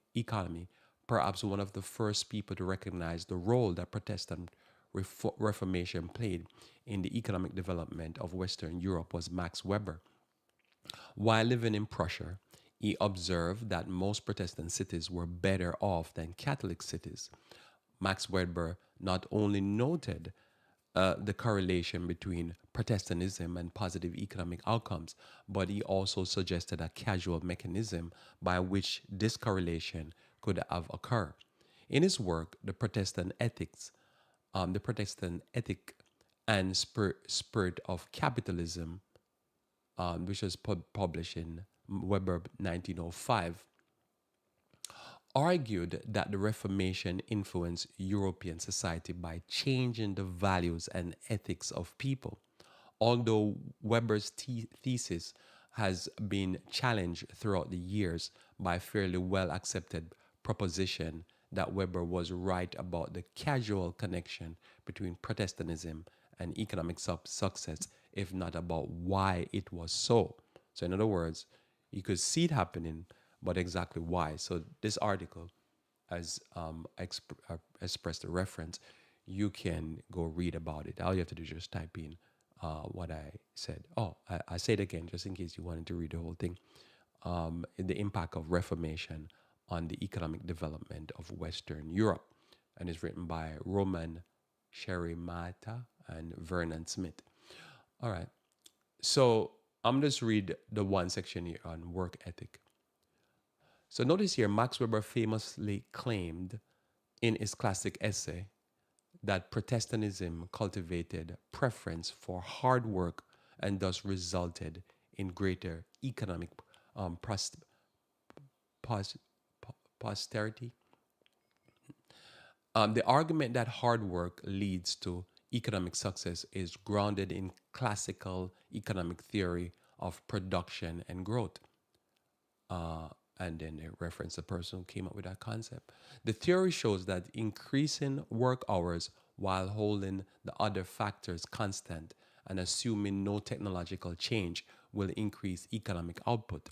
Perhaps one of the first people to recognize the role that Protestant Reformation played in the economic development of Western Europe was Max Weber. While living in Prussia, he observed that most Protestant cities were better off than Catholic cities. Max Weber not only noted the correlation between Protestantism and positive economic outcomes, but he also suggested a causal mechanism by which this correlation could have occurred. In his work, the Protestant ethic and spirit of capitalism, which was published in Weber 1905, argued that the Reformation influenced European society by changing the values and ethics of people. Although Weber's thesis has been challenged throughout the years by fairly well accepted proposition that Weber was right about the causal connection between Protestantism and economic success, if not about why it was so. So, in other words, you could see it happening, but exactly why. So, this article has expressed a reference. You can go read about it. All you have to do is just type in what I said. Oh, I say it again, just in case you wanted to read the whole thing. The impact of Reformation on the economic development of Western Europe. And it's written by Roman Sherimata and Vernon Smith. All right. So I'm just read the one section here on work ethic. So notice here, Max Weber famously claimed in his classic essay that Protestantism cultivated preference for hard work and thus resulted in greater economic posterity. The argument that hard work leads to economic success is grounded in classical economic theory of production and growth. And then they reference the person who came up with that concept. The theory shows that increasing work hours while holding the other factors constant and assuming no technological change will increase economic output.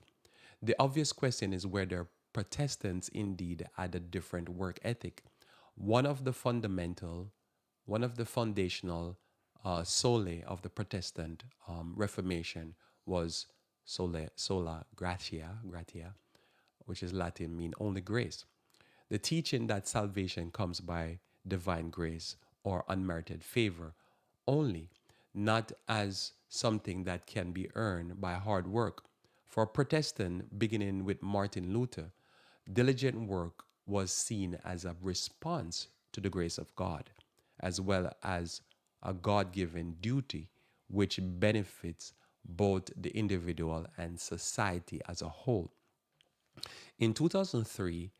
The obvious question is whether Protestants indeed had a different work ethic. One of the fundamental, one of the foundational solae of the Protestant Reformation was sola gratia, which is Latin, mean only grace. The teaching that salvation comes by divine grace or unmerited favor only, not as something that can be earned by hard work. For a Protestant, beginning with Martin Luther, diligent work was seen as a response to the grace of God, as well as a God given duty which benefits both the individual and society as a whole. In 2003,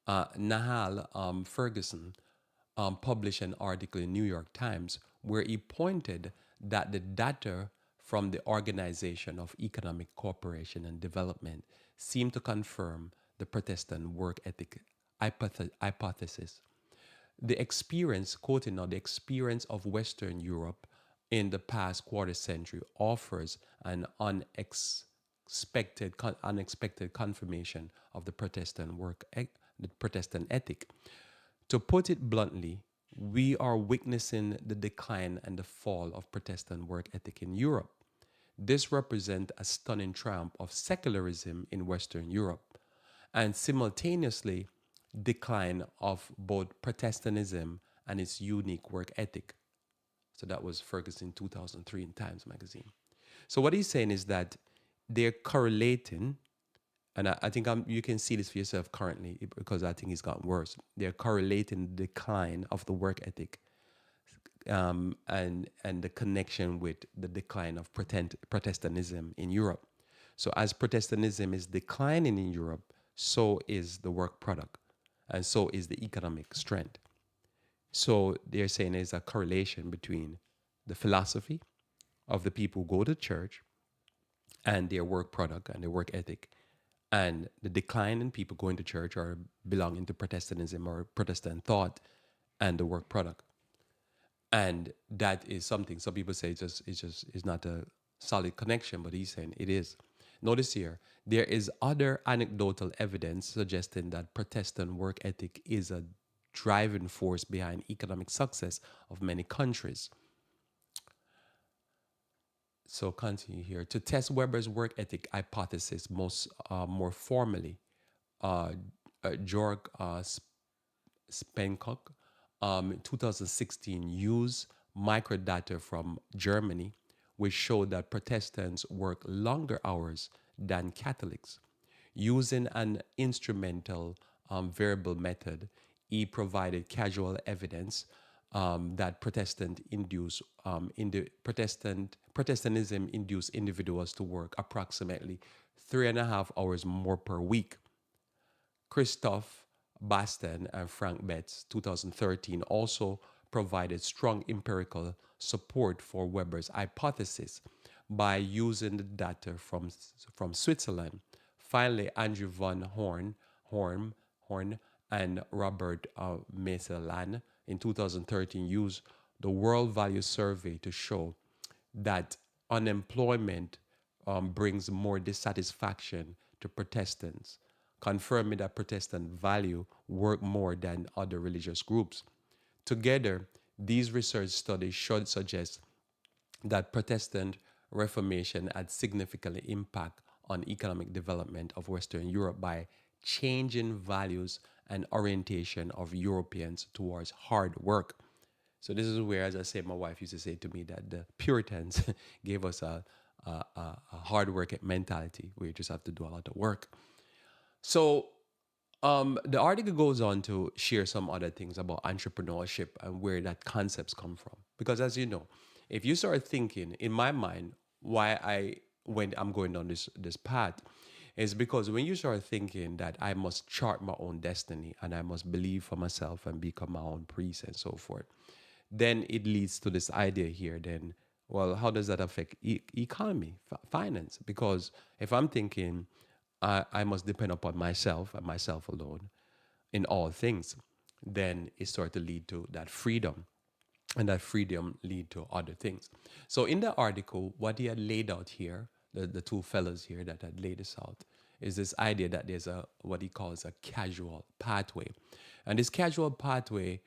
Nahal Ferguson published an article in New York Times where he pointed that the data from the Organization of Economic Cooperation and Development seemed to confirm the Protestant work ethic hypothesis. The experience, quoting now, the experience of Western Europe in the past quarter century offers an unexpected confirmation of the the Protestant ethic. To put it bluntly, we are witnessing the decline and the fall of Protestant work ethic in Europe. This represents a stunning triumph of secularism in Western Europe and simultaneously decline of both Protestantism and its unique work ethic. So that was Ferguson 2003 in Times Magazine. So what he's saying is that they're correlating, and I think you can see this for yourself currently because I think it's gotten worse. They're correlating the decline of the work ethic and the connection with the decline of Protestantism in Europe. So as Protestantism is declining in Europe, so is the work product, and so is the economic strength. So they're saying there's a correlation between the philosophy of the people who go to church and their work product and their work ethic, and the decline in people going to church or belonging to Protestantism or Protestant thought and the work product. And that is something some people say it's not a solid connection, but he's saying it is. Notice here, there is other anecdotal evidence suggesting that Protestant work ethic is a driving force behind economic success of many countries. So continue here. To test Weber's work ethic hypothesis more formally, Georg Spenkock, 2016, used microdata from Germany, which showed that Protestants work longer hours than Catholics. Using an instrumental variable method, he provided casual evidence that Protestantism induced individuals to work approximately 3.5 hours more per week. Christoph Basten and Frank Betts, 2013, also provided strong empirical support for Weber's hypothesis by using the data from Switzerland. Finally, Andrew von Horn and Robert Meselan in 2013 used the World Value Survey to show that unemployment brings more dissatisfaction to Protestants, confirming that Protestant value work more than other religious groups. Together, these research studies should suggest that Protestant Reformation had significantly impact on economic development of Western Europe by changing values and orientation of Europeans towards hard work. So this is where, as I say, my wife used to say to me that the Puritans gave us a hard work mentality where you just have to do a lot of work. So the article goes on to share some other things about entrepreneurship and where that concepts come from. Because as you know, if you start thinking, in my mind, I'm going down this path is because when you start thinking that I must chart my own destiny and I must believe for myself and become my own priest and so forth, then it leads to this idea here. Then, well, how does that affect economy, finance? Because if I'm thinking I must depend upon myself and myself alone in all things, then it starts to lead to that freedom. and that freedom lead to other things. So in the article, what he had laid out here, the two fellows here that had laid this out, is this idea that there's a what he calls a casual pathway, and this casual pathway,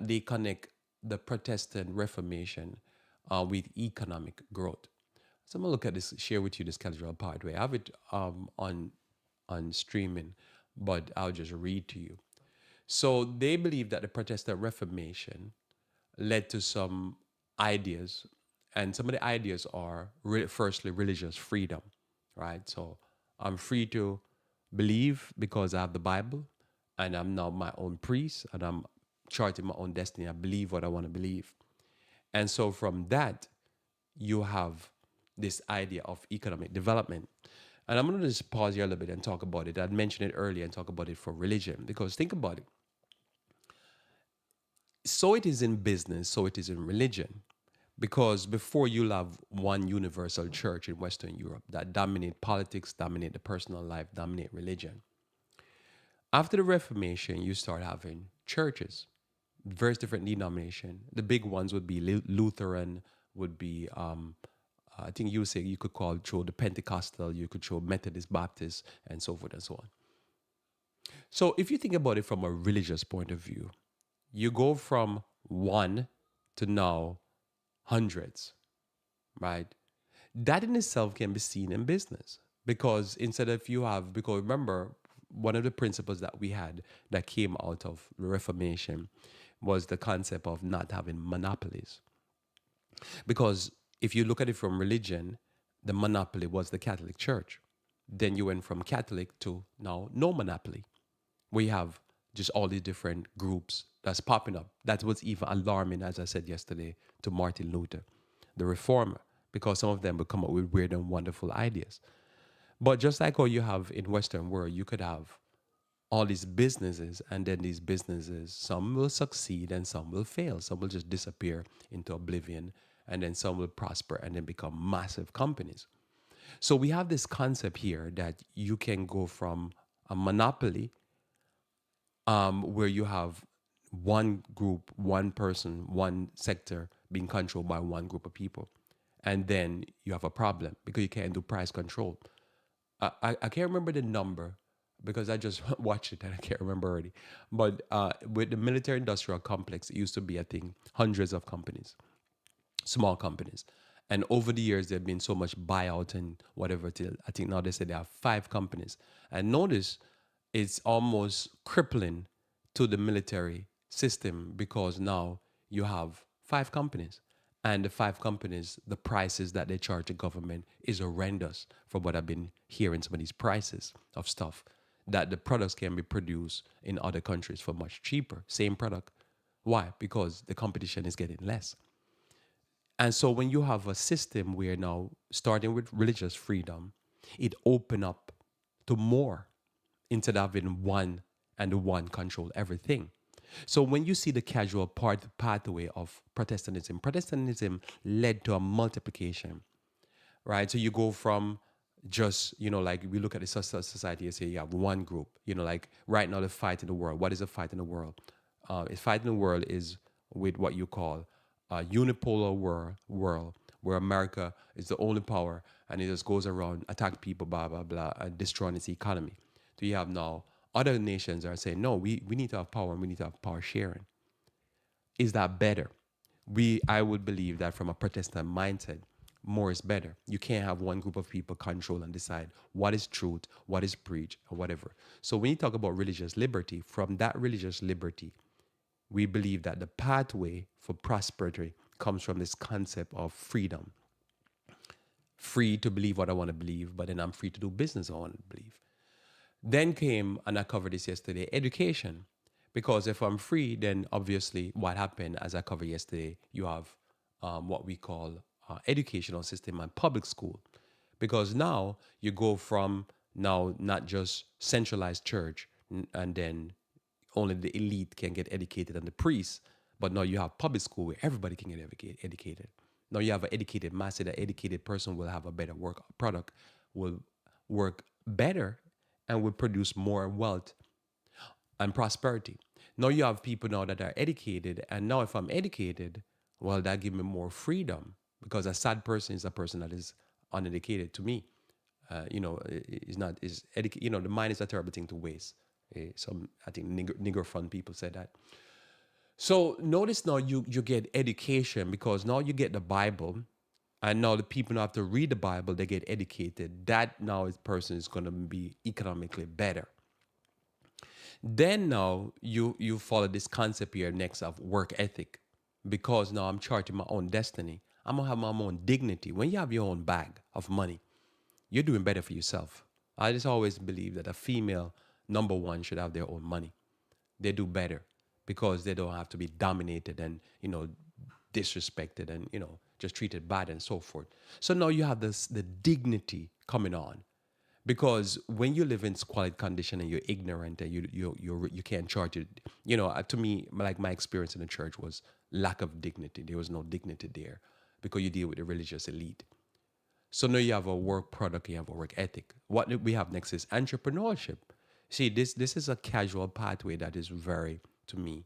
they connect the Protestant Reformation with economic growth. So I'm gonna look at this, share with you this casual pathway. I have it on streaming, but I'll just read to you. So they believe that the Protestant Reformation led to some ideas, and some of the ideas are firstly religious freedom, right? So I'm free to believe because I have the Bible, and I'm now my own priest, and I'm charting my own destiny. I believe what I want to believe, and so from that, you have this idea of economic development. And I'm going to just pause here a little bit and talk about it. I'd mentioned it earlier and talk about it for religion, because think about it. So it is in business, so it is in religion. Because before, you'll have one universal church in Western Europe that dominate politics, dominate the personal life, dominate religion. After the Reformation, you start having churches, various different denomination. The big ones would be Lutheran, would be I think you would say you could call show the Pentecostal, you could show Methodist, Baptist, and so forth and so on. So if you think about it from a religious point of view, you go from one to now hundreds, right? That in itself can be seen in business, because instead of you have, because remember, one of the principles that we had that came out of the Reformation was the concept of not having monopolies. Because if you look at it from religion, the monopoly was the Catholic Church. Then you went from Catholic to now no monopoly. We have just all these different groups that's popping up. That was even alarming, as I said yesterday, to Martin Luther, the reformer, because some of them would come up with weird and wonderful ideas. But just like how you have in Western world, you could have all these businesses, and then these businesses, some will succeed and some will fail. Some will just disappear into oblivion, and then some will prosper and then become massive companies. So we have this concept here that you can go from a monopoly, where you have one group, one person, one sector being controlled by one group of people. And then you have a problem because you can't do price control. I can't remember the number because I just watched it and I can't remember already. But with the military industrial complex, it used to be, I think, hundreds of companies, small companies. And over the years, there have been so much buyout and whatever. Till I think now they say there are 5 companies. And notice it's almost crippling to the military system, because now you have 5 companies. And the 5 companies, the prices that they charge the government is horrendous, from what I've been hearing, some of these prices of stuff, that the products can be produced in other countries for much cheaper, same product. Why? Because the competition is getting less. And so when you have a system where now, starting with religious freedom, it open up to more, instead of having one, and the one control everything. So when you see the casual pathway of Protestantism, Protestantism led to a multiplication, right? So you go from just, like we look at the society and say you have one group, like right now the fight in the world. What is a fight in the world? A fight in the world is with what you call a unipolar world, where America is the only power, and it just goes around, attack people, blah, blah, blah, and destroying its economy. So you have now other nations are saying, no, we need to have power, and we need to have power sharing. Is that better? I would believe that from a Protestant mindset, more is better. You can't have one group of people control and decide what is truth, what is preach, or whatever. So when you talk about religious liberty, from that religious liberty, we believe that the pathway for prosperity comes from this concept of freedom. Free to believe what I want to believe, but then I'm free to do business I want to believe. Then came, and I covered this yesterday, education. Because if I'm free, then obviously what happened, as I covered yesterday, you have what we call educational system and public school. Because now you go from now not just centralized church, and then only the elite can get educated and the priests, but now you have public school where everybody can get educated. Now you have an educated mass. That educated person will have a better work product, will work better, and will produce more wealth and prosperity. Now you have people now that are educated, and now if I'm educated, Well, that give me more freedom because a sad person is a person that is uneducated to me. Is not is educated. The mind is a terrible thing to waste. Some I think nigger fun people say that. So notice now you get education because now you get the Bible, and now the people don't have to read the Bible; they get educated. That now is person is going to be economically better. Then now you follow this concept here next of work ethic, because now I'm charting my own destiny. I'm gonna have my own dignity. When you have your own bag of money, you're doing better for yourself. I just always believe that a female number one should have their own money. They do better because they don't have to be dominated and disrespected and just treated bad and so forth. So now you have this the dignity coming on, because when you live in squalid condition and you're ignorant and you can't charge it, to me, like my experience in the church was lack of dignity. There was no dignity there because you deal with the religious elite. So now you have a work product, you have a work ethic. What we have next is entrepreneurship. See, this is a casual pathway that is very, to me,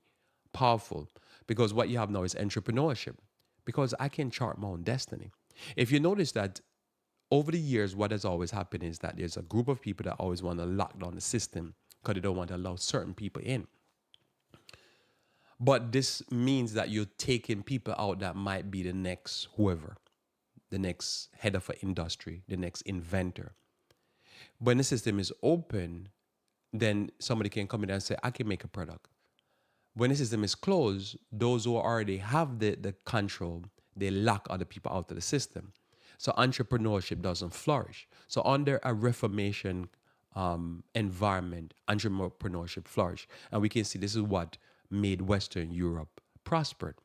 powerful, because what you have now is entrepreneurship. Because I can chart my own destiny. If you notice that over the years, what has always happened is that there's a group of people that always want to lock down the system because they don't want to allow certain people in. But this means that you're taking people out that might be the next whoever, the next head of an industry, the next inventor. When the system is open, then somebody can come in and say, I can make a product. When the system is closed, those who already have the control, they lock other people out of the system. So entrepreneurship doesn't flourish. So under a Reformation environment, entrepreneurship flourished. And we can see this is what made Western Europe prospered,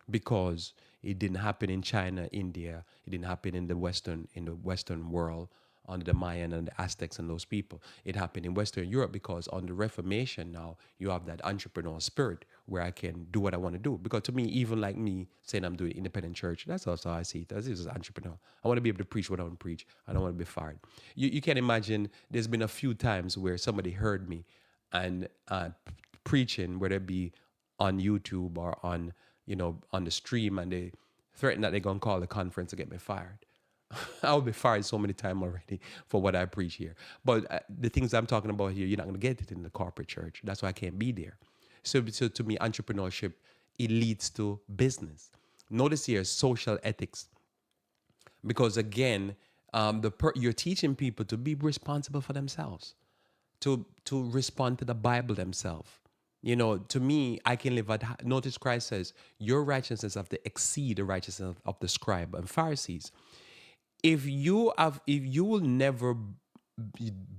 because it didn't happen in China, India. It didn't happen in the Western world under the Mayan and the Aztecs and those people. It happened in Western Europe because on the Reformation now you have that entrepreneurial spirit where I can do what I want to do. Because to me, even like me saying I'm doing independent church, that's also how I see it. This is an entrepreneur. I want to be able to preach what I want to preach. I don't want to be fired. You can imagine there's been a few times where somebody heard me and preaching, whether it be on YouTube or on the stream, and they threaten that they're gonna call the conference to get me fired. I'll be fired so many times already for what I preach here. But the things I'm talking about here, you're not gonna get it in the corporate church. That's why I can't be there. So to me, entrepreneurship, it leads to business. Notice here social ethics, because again, you're teaching people to be responsible for themselves, to respond to the Bible themselves. To me, I can live at. Notice Christ says, "Your righteousness have to exceed the righteousness of the scribe and Pharisees." If you will never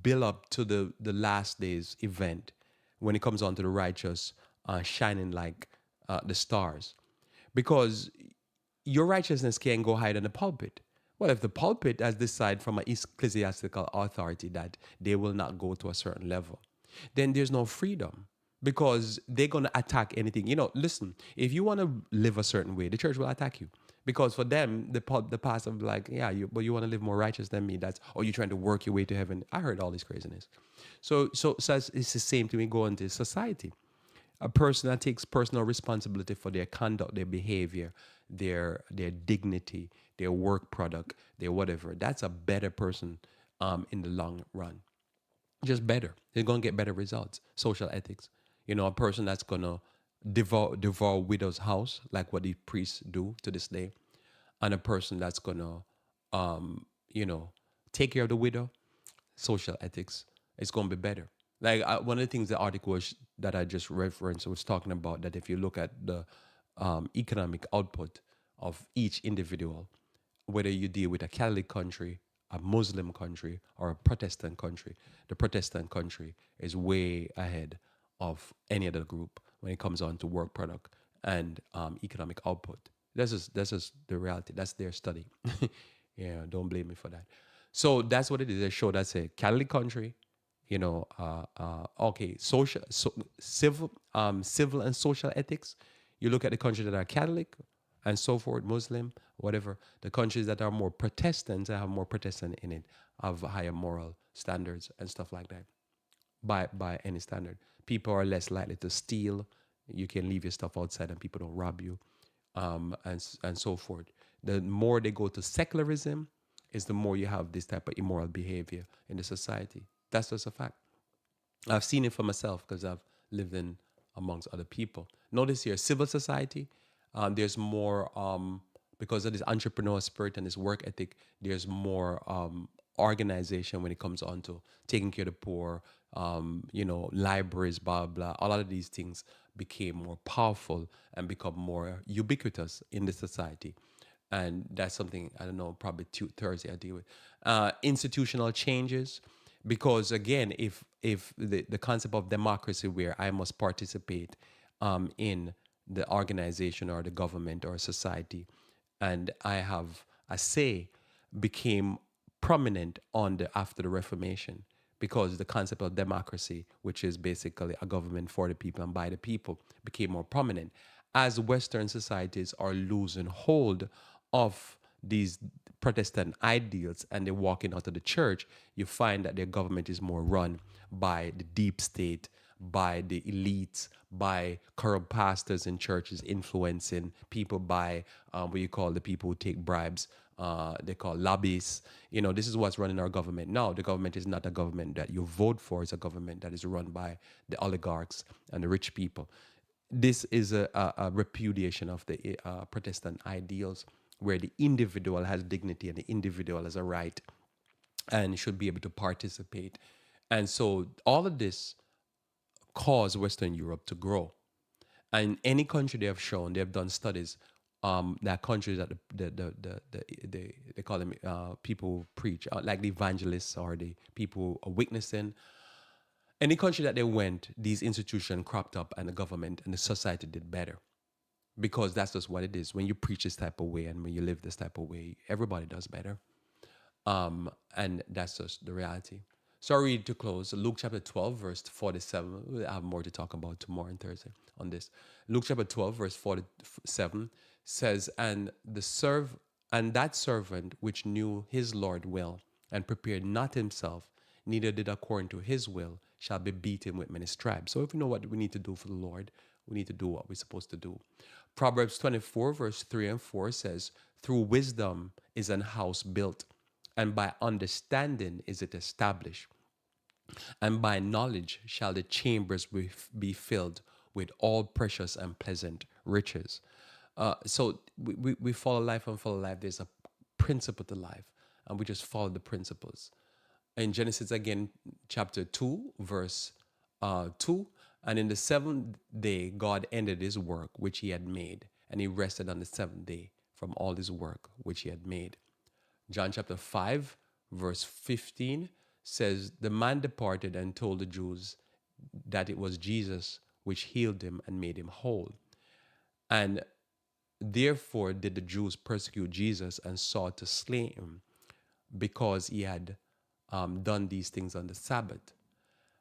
build up to the last days event when it comes on to the righteous shining like the stars, because your righteousness can't go higher than the pulpit. Well, if the pulpit has decided from an ecclesiastical authority that they will not go to a certain level, then there's no freedom, because they're going to attack anything. Listen, if you want to live a certain way, the church will attack you. Because for them, the pastor will be like, yeah, but you want to live more righteous than me. Or you're trying to work your way to heaven. I heard all this craziness. So it's the same thing we go into society. A person that takes personal responsibility for their conduct, their behavior, their dignity, their work product, their whatever, that's a better person in the long run. Just better. They're going to get better results. Social ethics. A person that's going to devour widow's house, like what the priests do to this day, and a person that's going to, take care of the widow, social ethics, it's going to be better. Like one of the things the article that I just referenced was talking about, that if you look at the economic output of each individual, whether you deal with a Catholic country, a Muslim country, or a Protestant country, the Protestant country is way ahead of any other group when it comes on to work product and economic output. That's just the reality. That's their study. Yeah, don't blame me for that. So that's what it is. They show that's a Catholic country, okay, civil and social ethics. You look at the countries that are Catholic and so forth, Muslim, whatever. The countries that are more Protestant, that have more Protestant in it, have higher moral standards and stuff like that. By any standard, people are less likely to steal. You can leave your stuff outside and people don't rob you. and so forth. The more they go to secularism, is the more you have this type of immoral behavior in the society. That's just a fact. I've seen it for myself because I've lived in amongst other people. Notice here, civil society, there's more because of this entrepreneurial spirit and this work ethic. There's more organization when it comes on to taking care of the poor. Libraries, blah blah. A lot of these things became more powerful and become more ubiquitous in the society, and that's something I don't know. Probably Thursday I deal with institutional changes, because again, if the concept of democracy, where I must participate in the organization or the government or society, and I have a say, became prominent on the after the Reformation, because the concept of democracy, which is basically a government for the people and by the people, became more prominent as Western societies are losing hold of these Protestant ideals and they're walking out of the church. You find that their government is more run by the deep state, by the elites, by corrupt pastors in churches influencing people, by what you call the people who take bribes. They call lobbyists. This is what's running our government now. The government is not a government that you vote for. It's a government that is run by the oligarchs and the rich people. This is a repudiation of the Protestant ideals, where the individual has dignity and the individual has a right and should be able to participate. And so all of this caused Western Europe to grow. And any country they have shown, they have done studies that countries that they call them people who preach, like the evangelists or the people who are witnessing. Any country that they went, these institutions cropped up and the government and the society did better, because that's just what it is. When you preach this type of way and when you live this type of way, everybody does better. And that's just the reality. So I read to close Luke chapter 12, verse 47. We'll have more to talk about tomorrow and Thursday on this. Luke chapter 12, verse 47 says, and that servant which knew his Lord well, and prepared not himself, neither did according to his will, shall be beaten with many stripes. So if we know what we need to do for the Lord, we need to do what we're supposed to do. Proverbs 24, verse 3 and 4 says, through wisdom is an house built, and by understanding is it established. And by knowledge shall the chambers be filled with all precious and pleasant riches. So we follow life and follow life. There's a principle to life, and we just follow the principles. In Genesis again, chapter 2, verse 2, and in the seventh day, God ended his work which he had made, and he rested on the seventh day from all his work which he had made. John chapter 5, verse 15 says, the man departed and told the Jews that it was Jesus which healed him and made him whole. And therefore did the Jews persecute Jesus and sought to slay him, because he had done these things on the Sabbath.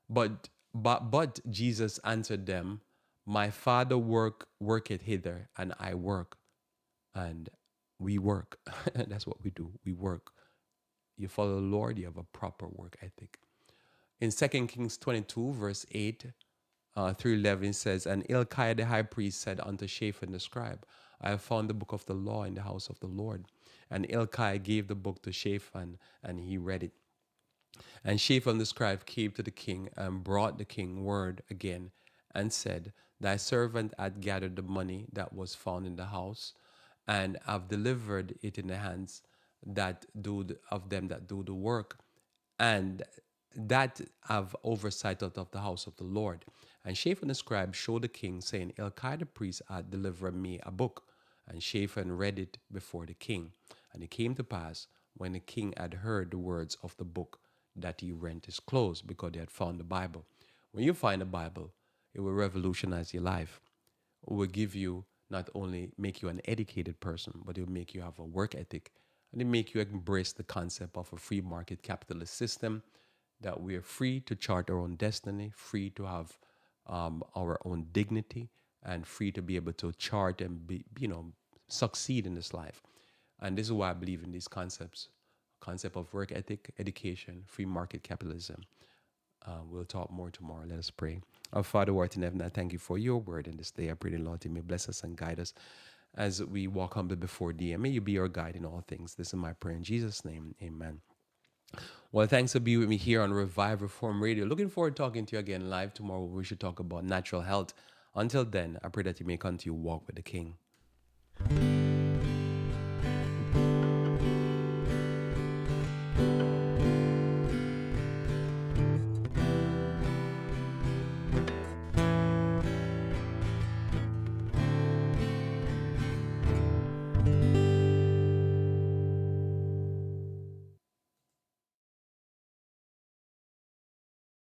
But Jesus answered them, my Father worketh hither, and I work. And we work. That's what we do. We work. You follow the Lord, you have a proper work ethic. In 2 Kings 22, verse 8 through 11 says, and Hilkiah the high priest said unto Shaphan the scribe, I have found the book of the law in the house of the Lord. And Hilkiah gave the book to Shaphan, and he read it. And Shaphan the scribe came to the king and brought the king word again and said, thy servant hath gathered the money that was found in the house, and have delivered it in the hands of them that do the work, and that have oversight out of the house of the Lord. And Shaphan the scribe showed the king, saying, Hilkiah the priest hath delivered me a book. And Shaphan read it before the king. And it came to pass, when the king had heard the words of the book, that he rent his clothes, because they had found the Bible. When you find the Bible, it will revolutionize your life. It will give you, not only make you an educated person, but it will make you have a work ethic, and it make you embrace the concept of a free market capitalist system, that we are free to chart our own destiny, free to have our own dignity, and free to be able to chart and succeed in this life. And this is why I believe in these concept of work ethic, education, free market capitalism. We'll talk more tomorrow. Let us pray. Our Father who art in heaven, I thank you for your word in this day. I pray, the Lord, you may bless us and guide us. as we walk humbly before thee. And may you be our guide in all things. This is my prayer in Jesus' name. Amen. Well, thanks for being with me here on Revive Reform Radio. Looking forward to talking to you again live tomorrow. We should talk about natural health. Until then, I pray that you may continue to walk with the King.